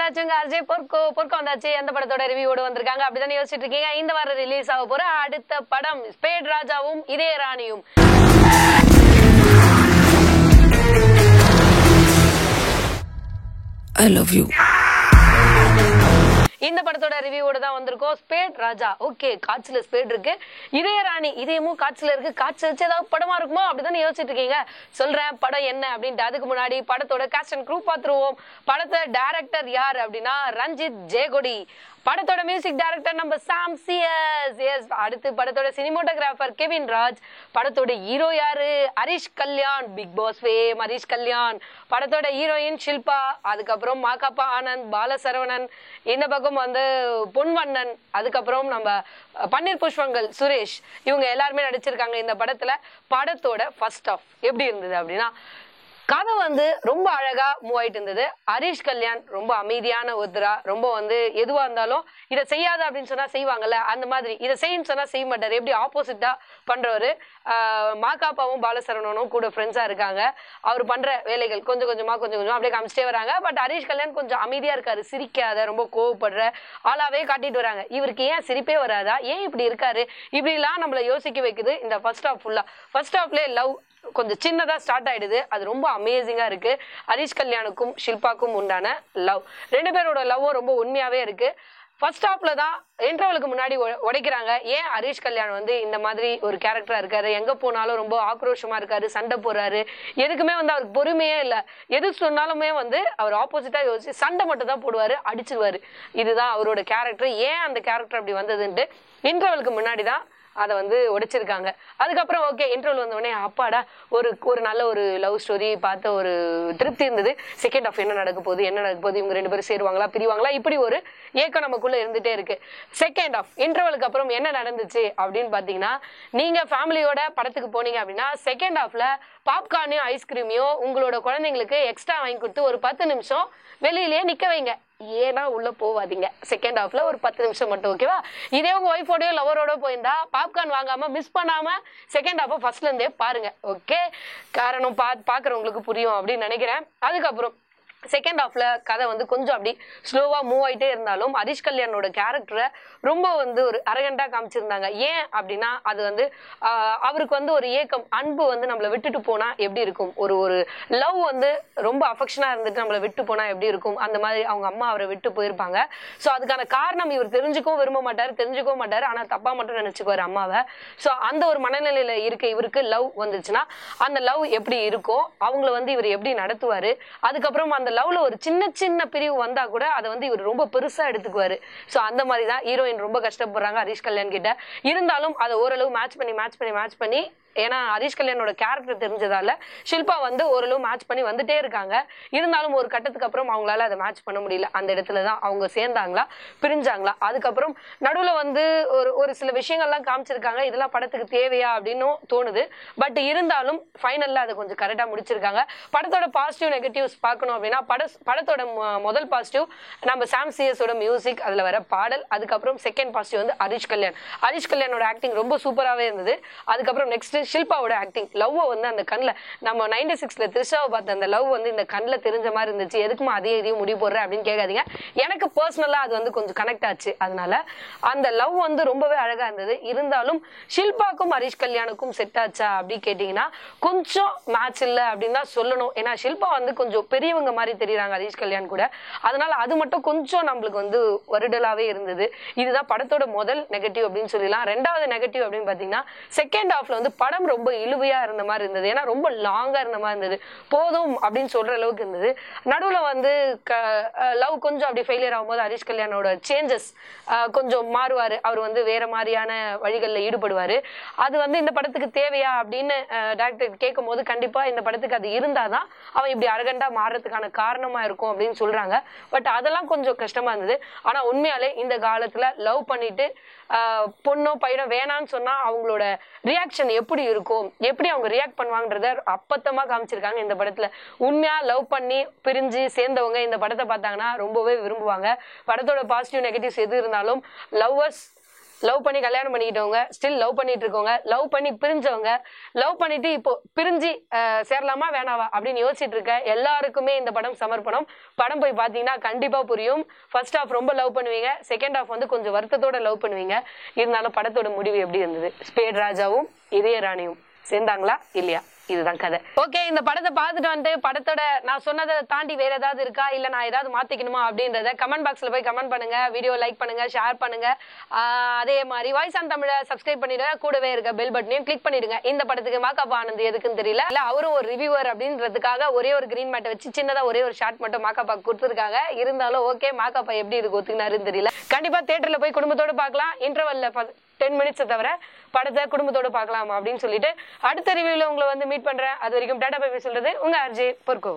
வந்தாச்சுங்க. அஜய் பொற்கோ வந்தாச்சு. எந்த படத்தோட ரிவ்யூவோட வந்திருக்காங்க அப்படிதான் யோசிச்சுட்டு இருக்கீங்க. இந்த வாரம் ரிலீஸ் ஆக போற அடுத்த படம் ஸ்பேட் ராஜாவும் இதய ராணியும். I love you. இந்த படத்தோட ரிவ்யூவோட தான் வந்திருக்கோம். ஸ்பேட் ராஜா ஓகே, காட்சியில ஸ்பேட் இருக்கு, இதய ராணி இதயமும் காட்சியில இருக்கு. காட்சி வச்சு ஏதாவது படமா இருக்குமோ அப்படிதான் யோசிச்சுட்டு இருக்கீங்க. சொல்றேன் படம் என்ன அப்படின்ட்டு. அதுக்கு முன்னாடி படத்தோட காஸ்ட் அண்ட் க்ரூ பாத்துருவோம். படத்தை டைரக்டர் யார் அப்படின்னா ரஞ்சித் ஜெயகொடி. படத்தோட மியூசிக் டைரக்டர் நம்ம சாம் சிஎஸ். அடுத்து படத்தோட சினிமோட்டோகிராஃபர் கெவின் ராஜ். படத்தோட ஹீரோ யாரு? Harish Kalyan, Bigg Boss fame Harish Kalyan. படத்தோட ஹீரோயின் ஷில்பா. அதுக்கப்புறம் மாகாப்பா ஆனந்த், பாலசரவணன். இந்த பக்கம் வந்து பொன்வண்ணன். அதுக்கப்புறம் நம்ம பன்னீர் புஷ்பங்கள் சுரேஷ். இவங்க எல்லாருமே நடிச்சிருக்காங்க இந்த படத்துல. படத்தோட ஃபர்ஸ்ட் ஆஃப் எப்படி இருந்தது அப்படின்னா, கதை வந்து ரொம்ப அழகா மூவ் ஆயிட்டு இருந்தது. ஹரிஷ் கல்யாண் ரொம்ப அமைதியான ஒருத்தரா, ரொம்ப வந்து எதுவா இருந்தாலும் இதை செய்யாத அப்படின்னு சொன்னா செய்வாங்கல்ல, அந்த மாதிரி இதை செய்யன்னு சொன்னா செய்ய மாட்டாரு. எப்படி ஆப்போசிட்டா பண்றவரு. மாகாப்பாவும் பாலசரவணனும் கூட ஃப்ரெண்ட்ஸா இருக்காங்க. அவர் பண்ற வேலைகள் கொஞ்சம் கொஞ்சமா அப்படியே காமிச்சிட்டே வராங்க. பட் ஹரிஷ் கல்யாண் கொஞ்சம் அமைதியா இருக்காரு, சிரிக்காத, ரொம்ப கோவப்படுற ஆளாவே காட்டிட்டு வராங்க. இவருக்கு ஏன் சிரிப்பே வராதா, ஏன் இப்படி இருக்காரு, இப்படி எல்லாம் நம்மள யோசிக்க வைக்குது இந்த ஃபர்ஸ்ட் ஹாஃப் ஃபுல்லா. ஃபர்ஸ்ட் ஹாஃப்ல லவ் கொஞ்சம் சின்னதா ஸ்டார்ட் ஆயிடுது. அது ரொம்ப அமேசிங்கா இருக்கு. ஹரிஷ் கல்யாணுக்கும் ஷில்பாக்கும் உண்டான லவ், ரெண்டு பேரோட லவ்வும் ரொம்ப உண்மையாவே இருக்கு. ஃபர்ஸ்ட் ஹாஃப்ல தான் இன்டர்வலுக்கு முன்னாடி உடைக்கிறாங்க. ஏன் ஹரிஷ் கல்யாண் வந்து இந்த மாதிரி ஒரு கேரக்டரா இருக்காரு, எங்க போனாலும் ரொம்ப ஆக்ரோஷமா இருக்காரு, சண்டை போறாரு, எதுக்குமே வந்து அவருக்கு பொறுமையே இல்லை. எது சொன்னாலுமே வந்து அவர் ஆப்போசிட்டா யோசிச்சு சண்டை மட்டும் தான் போடுவாரு, அடிச்சிருவாரு. இதுதான் அவரோட கேரக்டர். ஏன் அந்த கேரக்டர் அப்படி வந்ததுன்ட்டு இன்டர்வலுக்கு முன்னாடி தான் அதை வந்து உடைச்சிருக்காங்க. அதுக்கப்புறம் ஓகே, இன்டர்வல் வந்த உடனே அப்பாடா ஒரு நல்ல ஒரு லவ் ஸ்டோரி பார்த்த ஒரு திருப்தி இருந்தது. செகண்ட் ஆஃப் என்ன நடக்க போகுது, இவங்க ரெண்டு பேரும் சேருவாங்களா பிரிவாங்களா, இப்படி ஒரு ஏக்கம் நமக்குள்ள இருந்துட்டே இருக்கு. செகண்ட் ஆஃப் இன்டர்வலுக்கு அப்புறம் என்ன நடந்துச்சு அப்படின்னு பாத்தீங்கன்னா, நீங்க ஃபேமிலியோட படத்துக்கு போனீங்க அப்படின்னா செகண்ட் ஹாஃப்ல பாப்கார்னையும் ஐஸ்கிரீமையும் உங்களோட குழந்தைங்களுக்கு எக்ஸ்ட்ரா வாங்கி கொடுத்து ஒரு 10 நிமிஷம் வெளியிலேயே நிக்க வைங்க. ஏன்னா உள்ள போவாதீங்க செகண்ட் ஹாஃப்ல ஒரு 10 நிமிஷம் மட்டும், ஓகேவா? இதே உங்க ஒய்ஃபோடய லவரோட போயிருந்தா பாப்கார்ன் வாங்காம மிஸ் பண்ணாம செகண்ட் ஹாஃப் ஃபர்ஸ்ட்ல இருந்தே பாருங்க, ஓகே? காரணம் பாக்குறவங்களுக்கு புரியும் அப்படின்னு நினைக்கிறேன். அதுக்கப்புறம் செகண்ட் ஹாஃப்ல கதை வந்து கொஞ்சம் அப்படி ஸ்லோவா மூவ் ஆயிட்டே இருந்தாலும் ஹரிஷ் கல்யாணோட கேரக்டரை ரொம்ப வந்து ஒரு அரகண்டா காமிச்சிருந்தாங்க. ஏன் அப்படின்னா, அது வந்து அவருக்கு வந்து ஒரு ஏக்கம், அன்பு வந்து நம்மளை விட்டுட்டு போனா எப்படி இருக்கும், ஒரு லவ் வந்து ரொம்ப அஃபெக்ஷனா இருந்துட்டு நம்மளை விட்டு போனா எப்படி இருக்கும், அந்த மாதிரி அவங்க அம்மா அவரை விட்டு போயிருப்பாங்க. ஸோ அதுக்கான காரணம் இவர் தெரிஞ்சுக்கவும் விரும்ப மாட்டாரு, தெரிஞ்சுக்கவும் மாட்டாரு, ஆனா தப்பா மட்டும் நினைச்சுக்குவாரு அம்மாவை. ஸோ அந்த ஒரு மனநிலையில இருக்க இவருக்கு லவ் வந்துச்சுன்னா அந்த லவ் எப்படி இருக்கும், அவங்கள வந்து இவர் எப்படி நடத்துவாரு. அதுக்கப்புறம் அந்த லவ்ல ஒரு சின்ன பிரிவு வந்தா கூட அதை வந்து இவர் ரொம்ப பெருசா எடுத்துக்குவாரு. சோ அந்த மாதிரி தான் ஹீரோயின் ரொம்ப கஷ்டப்படுறாங்க ஹரிஷ் கல்யாண் கிட்ட. இருந்தாலும் அதை ஓரளவு மேட்ச் பண்ணி ஏன்னா ஹரிஷ் கல்யாணோட கேரக்டர் தெரிஞ்சதால ஷில்பா வந்து ஓரளவு மேட்ச் பண்ணி வந்துட்டே இருக்காங்க. இருந்தாலும் ஒரு கட்டத்துக்கு அப்புறம் அவங்களால அதை மேட்ச் பண்ண முடியல. அந்த இடத்துலதான் அவங்க சேர்ந்தாங்களா பிரிஞ்சாங்களா. அதுக்கப்புறம் நடுவுல வந்து ஒரு சில விஷயங்கள்லாம் காமிச்சிருக்காங்க. இதெல்லாம் படத்துக்கு தேவையா அப்படின்னு தோணுது. பட் இருந்தாலும் ஃபைனல்ல அதை கொஞ்சம் கரெக்டா முடிச்சிருக்காங்க. படத்தோட பாசிட்டிவ் நெகட்டிவ்ஸ் பார்க்கணும் அப்படின்னா, படத்தோட முதல் பாசிட்டிவ் நம்ம சாம் சிஎஸோட மியூசிக், அதுல வர பாடல். அதுக்கப்புறம் செகண்ட் பாசிட்டிவ் வந்து ஹரிஷ் கல்யாணோட ஆக்டிங் ரொம்ப சூப்பராகவே இருந்தது. அதுக்கப்புறம் நெக்ஸ்ட் ஷில்பாவோட ஆக்டிங், லவ் வந்து அந்த கண்ணில் நம்ம 96ல த்ரிஷாவை பார்த்த அந்த லவ் வந்து இந்த கண்ணில் தெரிஞ்ச மாதிரி இருந்துச்சு. எதுக்குமா அதே இதையும் முடிவு போடுறேன் அப்படின்னு கேட்காதீங்க. எனக்கு பர்சனலா அது வந்து கொஞ்சம் கனெக்ட் ஆச்சு. அதனால அந்த லவ் வந்து ரொம்பவே அழகா இருந்தது. இருந்தாலும் ஷில்பாக்கும் ஹரிஷ் கல்யாணுக்கும் செட் ஆச்சா அப்படி கேட்டீங்கன்னா கொஞ்சம் மேட்ச் இல்லை அப்படின்னு தான் சொல்லணும். ஏன்னா ஷில்பா வந்து கொஞ்சம் பெரியவங்க மாதிரி தெரியுறாங்க ஹரிஷ் கல்யாண் கூட. அதனால அது மட்டும் கொஞ்சம் நம்மளுக்கு வந்து வருடலாவே இருந்தது. இதுதான் படத்தோட முதல் நெகட்டிவ் அப்படின்னு சொல்லலாம். ரெண்டாவது நெகட்டிவ் அப்படின்னு பாத்தீங்கன்னா, செகண்ட் ஹாஃப்ல வந்து படம் ரொம்ப இழுவையா இருந்த மாதிரி இருந்தது. ஏன்னா ரொம்ப லாங்கா இருந்த மாதிரி இருந்தது. போதும் அப்படின்னு சொல்ற அளவுக்கு இருந்தது. நடுவுல வந்து லவ் கொஞ்சம் அப்படி ஃபெயிலியர் ஆகும்போது ஹரிஷ் கல்யாணோட சேஞ்சஸ் கொஞ்சம் மாறுவாரு. அவர் வந்து வேற மாதிரியான வழிகளில் ஈடுபடுவாரு. அது வந்து இந்த படத்துக்கு தேவையா அப்படின்னு டைரக்டர் கேட்கும் போது கண்டிப்பா இந்த படத்துக்கு அது இருந்தாதான் அவன் இப்படி அரகண்டா மாறுறதுக்கான காரணமா இருக்கும் அப்படின்னு சொல்றாங்க. பட் அதெல்லாம் கொஞ்சம் கஷ்டமா இருந்தது. ஆனா உண்மையாலே இந்த காலத்துல லவ் பண்ணிட்டு பொண்ணோ பையனோ வேணான்னு சொன்னா அவங்களோட ரியாக்ஷன் எப்படி இருக்கும், எப்படி அவங்க ரியாக்ட் பண்ணுவாங்கன்றத அப்பத்தமா காமிச்சிருக்காங்க இந்த படத்துல. உண்மையா லவ் பண்ணி பிரிஞ்சு சேர்ந்தவங்க இந்த படத்தை பார்த்தாங்கன்னா ரொம்பவே விரும்புவாங்க. படத்தோட பாசிட்டிவ் நெகட்டிவ்ஸ் எது இருந்தாலும் லவ்வர்ஸ் லவ் பண்ணி கல்யாணம் பண்ணிக்கிட்டவங்க, ஸ்டில் லவ் பண்ணிட்டு இருக்கவங்க, லவ் பண்ணி பிரிஞ்சவங்க, லவ் பண்ணிட்டு இப்போ பிரிஞ்சு சேரலாமா வேணாவா அப்படின்னு யோசிச்சுட்டு இருக்க எல்லாருக்குமே இந்த படம் சமர்ப்பணம். படம் போய் பாத்தீங்கன்னா கண்டிப்பா புரியும். ஃபர்ஸ்ட் ஹாஃப் ரொம்ப லவ் பண்ணுவீங்க, செகண்ட் ஹாஃப் வந்து கொஞ்சம் வருத்தத்தோட லவ் பண்ணுவீங்க. இருந்தாலும் படத்தோட முடிவு எப்படி இருந்தது? ஸ்பேட் ராஜாவும் இதயராணியும் சேர்ந்தாங்களா இல்லையா? இதுதான் கதை. ஓகே, இந்த படத்தை பார்த்துட்டு வந்து படத்தோட நான் சொன்னதை தாண்டி வேற ஏதாவது இருக்கா, இல்ல நான் ஏதாவது மாத்திக்கணுமா அப்படின்றத கமெண்ட் பாக்ஸ்ல போய் கமெண்ட் பண்ணுங்க. வீடியோ லைக் பண்ணுங்க, ஷேர் பண்ணுங்க. அதே மாதிரி வாய்ஸ் ஆன் தமிழை சப்ஸ்கிரைப் பண்ணிடுங்க. கூடவே இருக்க பெல் பட்டனையும் கிளிக் பண்ணிடுங்க. இந்த படத்துக்கு மாக்காப்பா ஆனந்த் எதுக்குன்னு தெரியல, இல்ல அவரும் ஒரு ரிவ்யூவர் அப்படின்றதுக்காக ஒரே ஒரு கிரீன் மேட்டை வச்சு சின்னதா ஒரே ஒரு ஷார்ட் மட்டும் மாக்காப்பா கொடுத்துருக்காங்க. இருந்தாலும் ஓகே, மாக்காப்பா எப்படி இருக்கு ஒத்துக்கினாருன்னு தெரியல. கண்டிப்பா தியேட்டர்ல போய் குடும்பத்தோட பார்க்கலாம். இன்டர்வல்ல 10 மினிட்ஸ் தவிர படத்தை குடும்பத்தோட பார்க்கலாம் அப்படின்னு சொல்லிட்டு அடுத்த ரிவ்யூல உங்களை வந்து மீட் பண்றேன். அது வரைக்கும் டாடா பை பை சொல்றது உங்க ஆர்ஜே பொற்கோ.